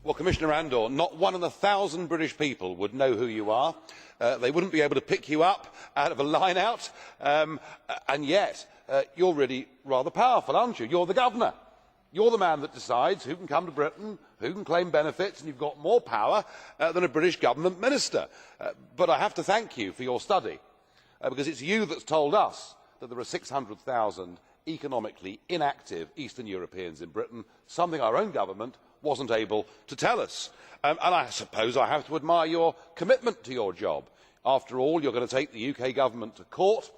Well, Commissioner Andor, not one in 1,000 British people would know who you are. They wouldn't be able to pick you up out of a line-out. And yet, you're really rather powerful, aren't you? You're the governor. You're the man that decides who can come to Britain, who can claim benefits, and you've got more power than a British government minister. But I have to thank you for your study, because it's you that's told us that there are 600,000 economically inactive Eastern Europeans in Britain, something our own government wasn't able to tell us. And I suppose I have to admire your commitment to your job. After all, you're going to take the UK government to court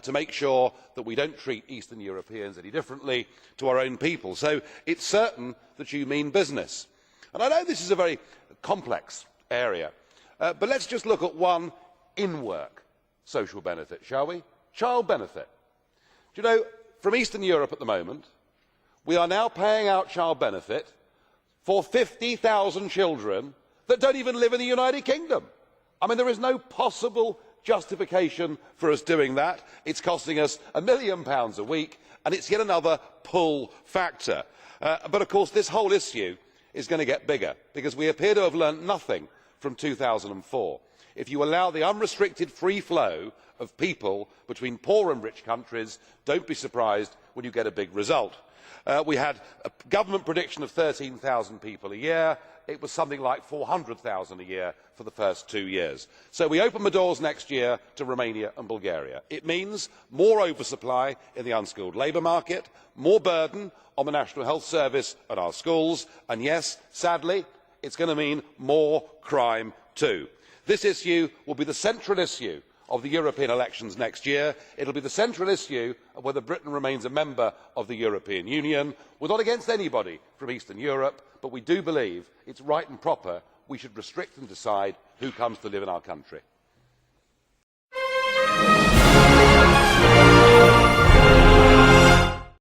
to make sure that we don't treat Eastern Europeans any differently to our own people. So it's certain that you mean business. And I know this is a very complex area, but let's just look at one in-work social benefit, shall we? Child benefit. Do you know, from Eastern Europe at the moment, we are now paying out child benefit for 50,000 children that don't even live in the United Kingdom. I mean, there is no possible justification for us doing that. It's costing us £1 million a week, and it's yet another pull factor. But of course, this whole issue is going to get bigger, because we appear to have learnt nothing from 2004. If you allow the unrestricted free flow of people between poor and rich countries, don't be surprised when you get a big result. We had a government prediction of 13,000 people a year. It was something like 400,000 a year for the first 2 years. So we open the doors next year to Romania and Bulgaria. It means more oversupply in the unskilled labour market, more burden on the National Health Service and our schools, and yes, sadly, it's going to mean more crime too. This issue will be the central issue of the European elections next year. It will be the central issue of whether Britain remains a member of the European Union. We are not against anybody from Eastern Europe, but we do believe it is right and proper we should restrict and decide who comes to live in our country.